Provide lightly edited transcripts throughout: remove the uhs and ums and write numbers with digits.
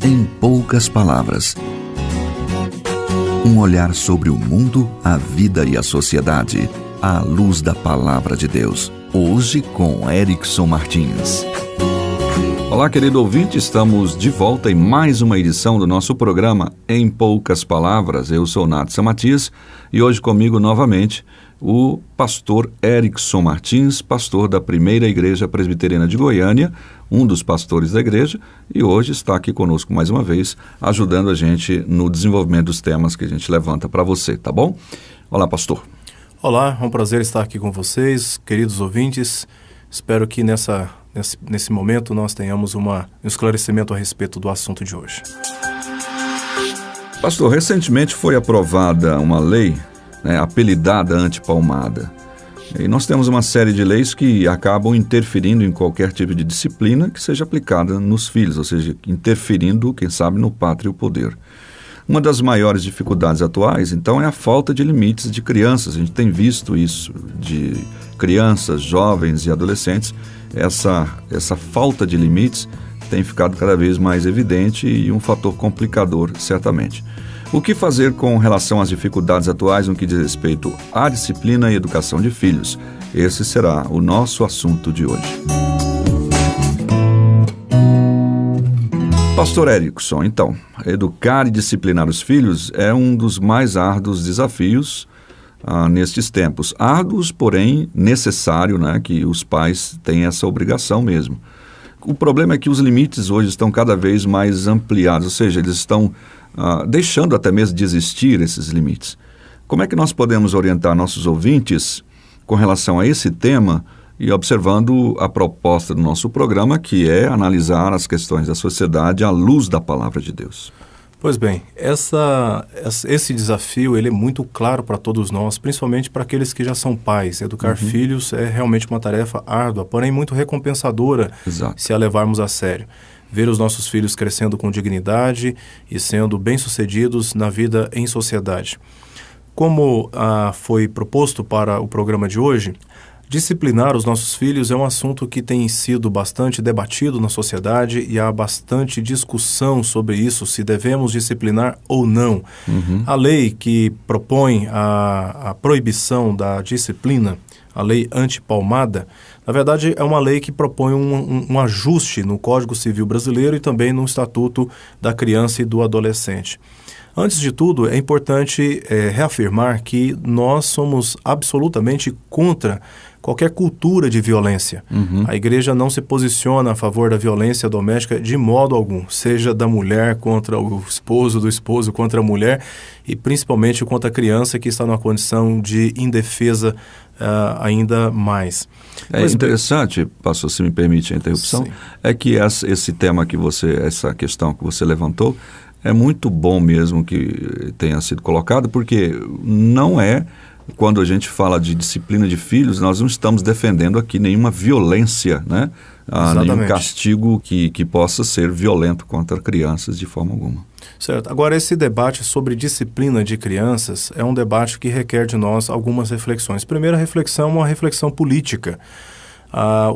Em poucas palavras. Um olhar sobre o mundo, a vida e a sociedade, à luz da Palavra de Deus. Hoje com Erickson Martins. Olá, querido ouvinte, estamos de volta em mais uma edição do nosso programa Em Poucas Palavras. Eu sou Natson Matias e hoje comigo novamente o pastor Erickson Martins, pastor da Primeira Igreja Presbiteriana de Goiânia, um dos pastores da igreja, e hoje está aqui conosco mais uma vez, ajudando a gente no desenvolvimento dos temas que a gente levanta para você, tá bom? Olá, pastor. Olá, é um prazer estar aqui com vocês, queridos ouvintes. Espero que nesse momento nós tenhamos um esclarecimento a respeito do assunto de hoje. Pastor, recentemente foi aprovada uma lei, apelidada antipalmada. E nós temos uma série de leis que acabam interferindo em qualquer tipo de disciplina que seja aplicada nos filhos, ou seja, interferindo, quem sabe, no pátrio poder. Uma das maiores dificuldades atuais, então, é a falta de limites de crianças. A gente tem visto isso de crianças, jovens e adolescentes. Essa falta de limites tem ficado cada vez mais evidente e um fator complicador, certamente. O que fazer com relação às dificuldades atuais no que diz respeito à disciplina e educação de filhos? Esse será o nosso assunto de hoje. Pastor Erickson, então, educar e disciplinar os filhos é um dos mais árduos desafios nestes tempos. Árduos, porém, necessário, que os pais têm essa obrigação mesmo. O problema é que os limites hoje estão cada vez mais ampliados, ou seja, eles estão deixando até mesmo de existir esses limites. Como é que nós podemos orientar nossos ouvintes com relação a esse tema e observando a proposta do nosso programa, que é analisar as questões da sociedade à luz da Palavra de Deus? Pois bem, esse desafio ele é muito claro para todos nós, principalmente para aqueles que já são pais. Educar filhos é realmente uma tarefa árdua, porém muito recompensadora. Exato. Se a levarmos a sério. Ver os nossos filhos crescendo com dignidade e sendo bem-sucedidos na vida em sociedade. Como foi proposto para o programa de hoje, disciplinar os nossos filhos é um assunto que tem sido bastante debatido na sociedade e há bastante discussão sobre isso, se devemos disciplinar ou não. A lei que propõe a proibição da disciplina, a lei antipalmada, na verdade é uma lei que propõe um ajuste no Código Civil Brasileiro e também no Estatuto da Criança e do Adolescente. Antes de tudo, é importante reafirmar que nós somos absolutamente contra qualquer cultura de violência. A igreja não se posiciona a favor da violência doméstica de modo algum, seja da mulher contra o esposo, do esposo contra a mulher e principalmente contra a criança que está numa condição de indefesa ainda mais. Interessante, pastor, se me permite a interrupção, Sim. É que esse tema essa questão que você levantou, é muito bom mesmo que tenha sido colocado, porque não é, quando a gente fala de disciplina de filhos, nós não estamos defendendo aqui nenhuma violência, nenhum castigo que possa ser violento contra crianças de forma alguma. Certo. Agora, esse debate sobre disciplina de crianças é um debate que requer de nós algumas reflexões. Primeira reflexão é uma reflexão política.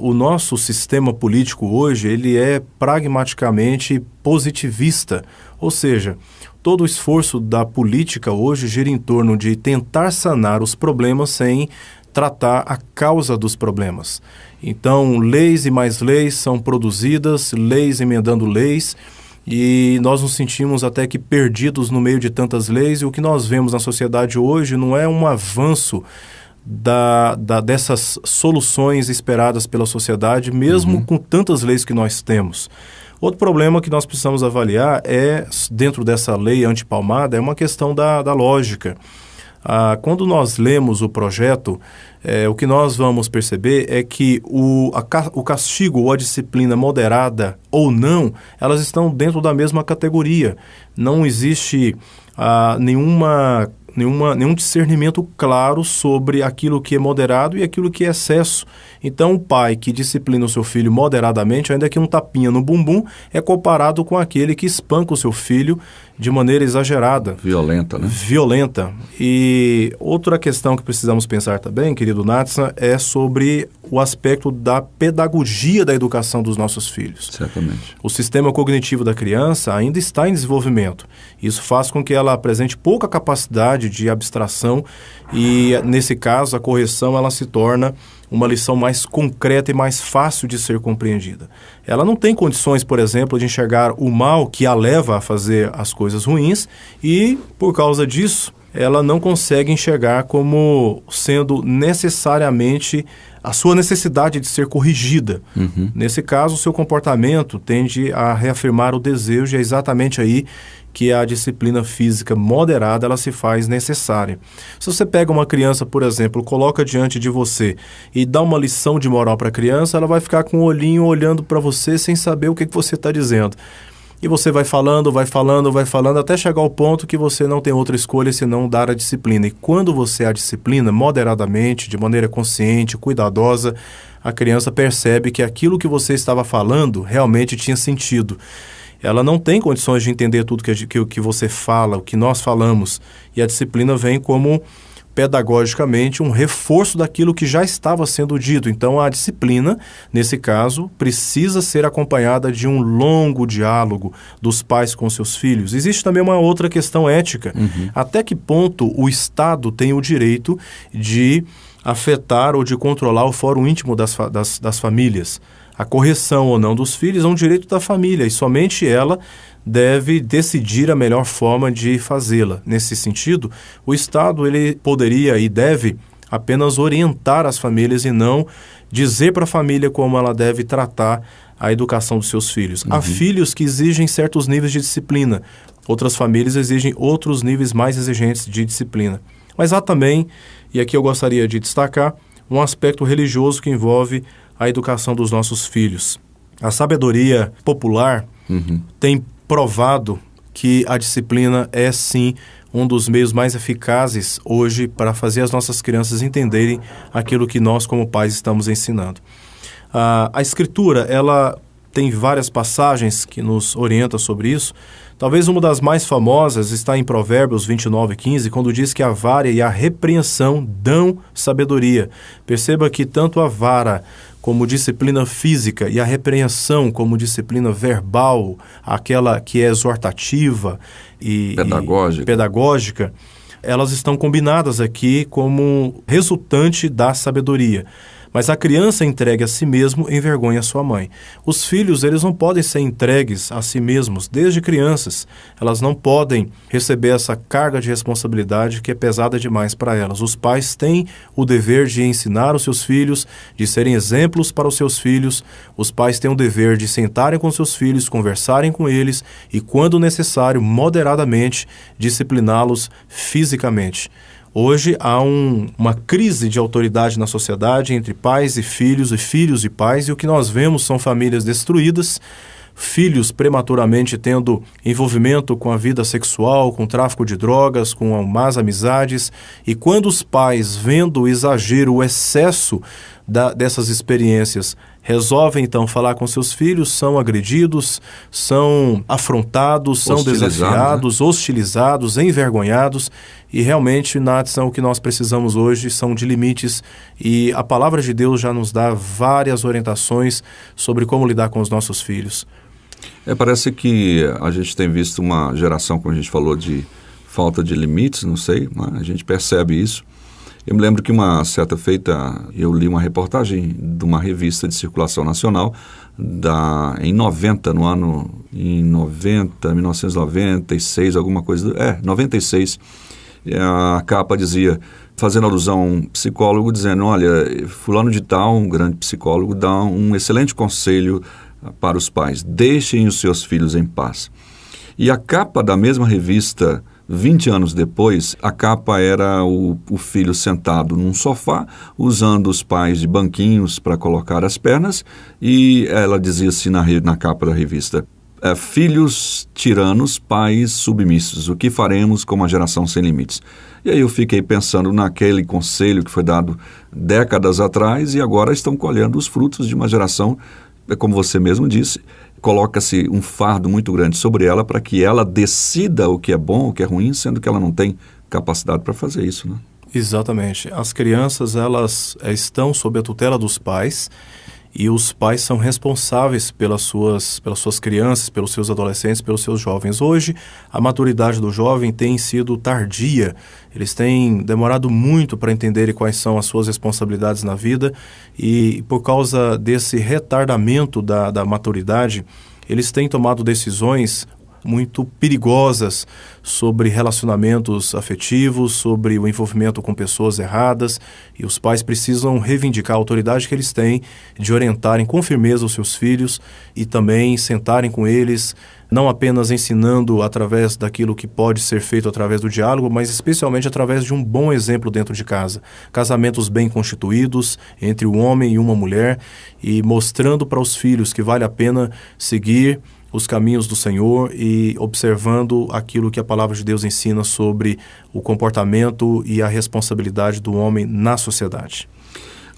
O nosso sistema político hoje, ele é pragmaticamente positivista, ou seja, todo o esforço da política hoje gira em torno de tentar sanar os problemas sem tratar a causa dos problemas. Então, leis e mais leis são produzidas, leis emendando leis, e nós nos sentimos até que perdidos no meio de tantas leis, e o que nós vemos na sociedade hoje não é um avanço dessas soluções esperadas pela sociedade, mesmo com tantas leis que nós temos. Outro problema que nós precisamos avaliar dentro dessa lei antipalmada, é uma questão da lógica. Quando nós lemos o projeto, o que nós vamos perceber é que o castigo ou a disciplina moderada ou não, elas estão dentro da mesma categoria. Não existe nenhuma nenhum discernimento claro sobre aquilo que é moderado e aquilo que é excesso. Então, o pai que disciplina o seu filho moderadamente, ainda que um tapinha no bumbum, é comparado com aquele que espanca o seu filho de maneira exagerada. Violenta, né? Violenta. E outra questão que precisamos pensar também, querido Natsan, é sobre o aspecto da pedagogia da educação dos nossos filhos. Certamente. O sistema cognitivo da criança ainda está em desenvolvimento. Isso faz com que ela apresente pouca capacidade de abstração e, nesse caso, a correção ela se torna uma lição mais concreta e mais fácil de ser compreendida. Ela não tem condições, por exemplo, de enxergar o mal que a leva a fazer as coisas ruins e, por causa disso, ela não consegue enxergar como sendo necessariamente a sua necessidade de ser corrigida. Nesse caso, o seu comportamento tende a reafirmar o desejo e é exatamente aí que a disciplina física moderada ela se faz necessária. Se você pega uma criança, por exemplo, coloca diante de você e dá uma lição de moral para a criança, ela vai ficar com o olhinho olhando para você sem saber o que você está dizendo. E você vai falando, até chegar ao ponto que você não tem outra escolha senão dar a disciplina. E quando você a disciplina moderadamente, de maneira consciente, cuidadosa, a criança percebe que aquilo que você estava falando realmente tinha sentido. Ela não tem condições de entender tudo que você fala, o que nós falamos. E a disciplina vem como, pedagogicamente, um reforço daquilo que já estava sendo dito. Então, a disciplina, nesse caso, precisa ser acompanhada de um longo diálogo dos pais com seus filhos. Existe também uma outra questão ética. Até que ponto o Estado tem o direito de afetar ou de controlar o fórum íntimo das famílias? A correção ou não dos filhos é um direito da família e somente ela deve decidir a melhor forma de fazê-la. Nesse sentido, o Estado ele poderia e deve apenas orientar as famílias e não dizer para a família como ela deve tratar a educação dos seus filhos. Há filhos que exigem certos níveis de disciplina, outras famílias exigem outros níveis mais exigentes de disciplina. Mas há também, e aqui eu gostaria de destacar, um aspecto religioso que envolve a educação dos nossos filhos. A sabedoria popular tem provado que a disciplina é, sim, um dos meios mais eficazes hoje para fazer as nossas crianças entenderem aquilo que nós, como pais, estamos ensinando. A Escritura, ela tem várias passagens que nos orientam sobre isso. Talvez uma das mais famosas está em Provérbios 29:15, quando diz que a vara e a repreensão dão sabedoria. Perceba que tanto a vara como disciplina física e a repreensão como disciplina verbal, aquela que é exortativa e pedagógica, elas estão combinadas aqui como resultante da sabedoria. Mas a criança entregue a si mesmo envergonha sua mãe. Os filhos, eles não podem ser entregues a si mesmos desde crianças. Elas não podem receber essa carga de responsabilidade que é pesada demais para elas. Os pais têm o dever de ensinar os seus filhos, de serem exemplos para os seus filhos. Os pais têm o dever de sentarem com seus filhos, conversarem com eles e, quando necessário, moderadamente, discipliná-los fisicamente. Hoje há uma crise de autoridade na sociedade entre pais e filhos e pais, e o que nós vemos são famílias destruídas, filhos prematuramente tendo envolvimento com a vida sexual, com o tráfico de drogas, com más amizades, e quando os pais, vendo o exagero, o excesso dessas experiências, resolvem então falar com seus filhos, são agredidos, são afrontados, são desafiados, hostilizados, envergonhados, e realmente, Natsan, o que nós precisamos hoje são de limites, e a palavra de Deus já nos dá várias orientações sobre como lidar com os nossos filhos. Parece que a gente tem visto uma geração, como a gente falou, de falta de limites, não sei, mas a gente percebe isso. Eu me lembro que uma certa feita eu li uma reportagem de uma revista de circulação nacional em 1996, alguma coisa, 96, a capa dizia, fazendo alusão a um psicólogo, dizendo, olha, fulano de tal, um grande psicólogo, dá um excelente conselho para os pais, deixem os seus filhos em paz. E a capa da mesma revista, 20 anos depois, a capa era o filho sentado num sofá, usando os pais de banquinhos para colocar as pernas, e ela dizia assim na capa da revista, filhos tiranos, pais submissos. O que faremos com uma geração sem limites? E aí eu fiquei pensando naquele conselho que foi dado décadas atrás e agora estão colhendo os frutos de uma geração, como você mesmo disse, coloca-se um fardo muito grande sobre ela para que ela decida o que é bom, o que é ruim, sendo que ela não tem capacidade para fazer isso, né? Exatamente. As crianças, elas estão sob a tutela dos pais e os pais são responsáveis pelas suas crianças, pelos seus adolescentes, pelos seus jovens. Hoje, a maturidade do jovem tem sido tardia. Eles têm demorado muito para entenderem quais são as suas responsabilidades na vida e, por causa desse retardamento da maturidade, eles têm tomado decisões muito perigosas sobre relacionamentos afetivos, sobre o envolvimento com pessoas erradas, e os pais precisam reivindicar a autoridade que eles têm de orientarem com firmeza os seus filhos e também sentarem com eles, não apenas ensinando através daquilo que pode ser feito através do diálogo, mas especialmente através de um bom exemplo dentro de casa. Casamentos bem constituídos entre um homem e uma mulher, e mostrando para os filhos que vale a pena seguir os caminhos do Senhor e observando aquilo que a palavra de Deus ensina sobre o comportamento e a responsabilidade do homem na sociedade.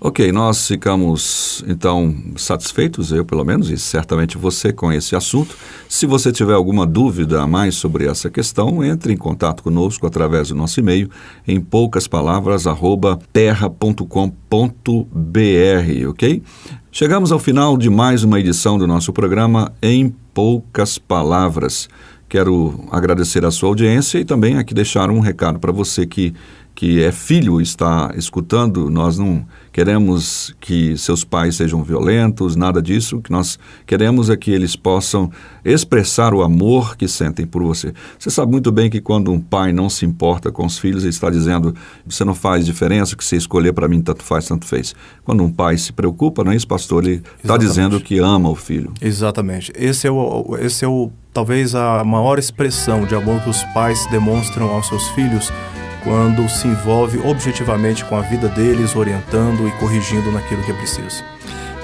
Ok, nós ficamos, então, satisfeitos, eu pelo menos, e certamente você, com esse assunto. Se você tiver alguma dúvida a mais sobre essa questão, entre em contato conosco através do nosso e-mail, em poucaspalavras@terra.com.br, ok? Chegamos ao final de mais uma edição do nosso programa Em Poucas Palavras. Quero agradecer a sua audiência e também aqui deixar um recado para você que é filho, está escutando. Nós não queremos que seus pais sejam violentos, nada disso. O que nós queremos é que eles possam expressar o amor que sentem por você. Você sabe muito bem que quando um pai não se importa com os filhos, ele está dizendo: você não faz diferença, o que você escolher para mim tanto faz, tanto fez. Quando um pai se preocupa, não é isso, pastor? Ele está dizendo que ama o filho. Exatamente. Esse é talvez a maior expressão de amor que os pais demonstram aos seus filhos, quando se envolve objetivamente com a vida deles, orientando e corrigindo naquilo que é preciso.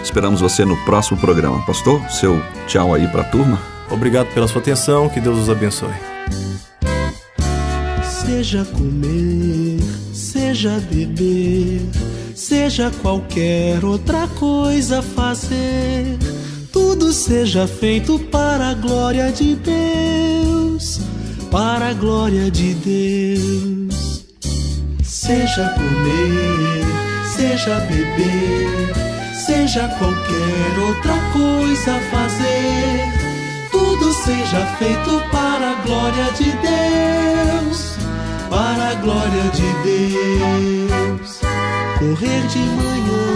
Esperamos você no próximo programa. Pastor, seu tchau aí para a turma. Obrigado pela sua atenção, que Deus os abençoe. Seja comer, seja beber, seja qualquer outra coisa fazer, tudo seja feito para a glória de Deus, para a glória de Deus. Seja comer, seja beber, seja qualquer outra coisa fazer, tudo seja feito para a glória de Deus, para a glória de Deus. Correr de manhã,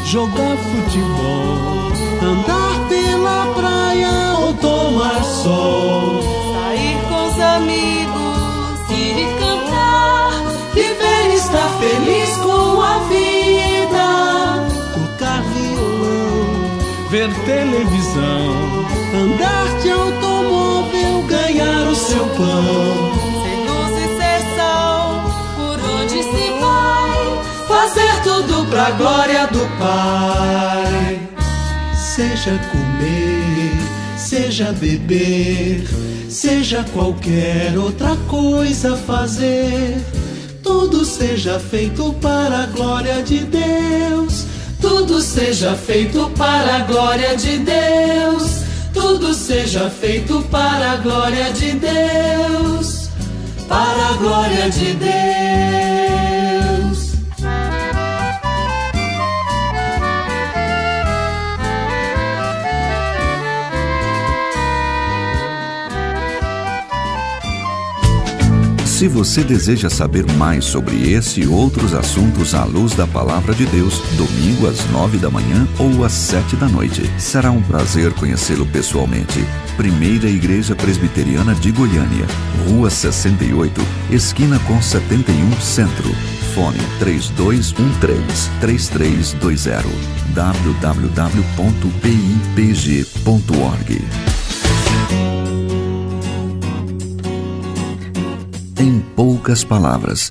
jogar futebol, andar pela praia ou tomar sol, sair com os amigos, ir e cantar, viver e estar feliz com a vida, tocar violão, ver televisão, andar de automóvel, ganhar o seu pão, ser luz e ser sal, por onde se vai, fazer tudo pra glória do Pai. Seja comer, seja beber, seja qualquer outra coisa fazer, tudo seja feito para a glória de Deus, tudo seja feito para a glória de Deus, tudo seja feito para a glória de Deus, para a glória de Deus. Se você deseja saber mais sobre esse e outros assuntos à luz da Palavra de Deus, domingo às 9 da manhã ou às 7 da noite. Será um prazer conhecê-lo pessoalmente. Primeira Igreja Presbiteriana de Goiânia, Rua 68, esquina com 71 Centro. Fone 3213-3320, www.pipg.org. Em poucas palavras,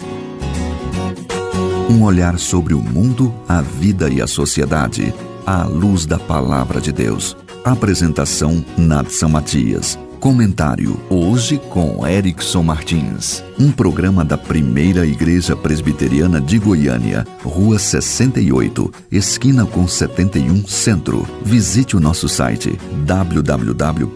um olhar sobre o mundo, a vida e a sociedade, à luz da Palavra de Deus. Apresentação Nadson Matias. Comentário Hoje com Erickson Martins. Um programa da Primeira Igreja Presbiteriana de Goiânia, Rua 68, esquina com 71 Centro. Visite o nosso site www.pipg.org.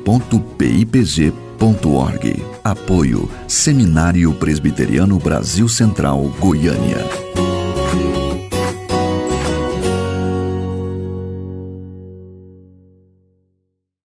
Apoio Seminário Presbiteriano Brasil Central, Goiânia.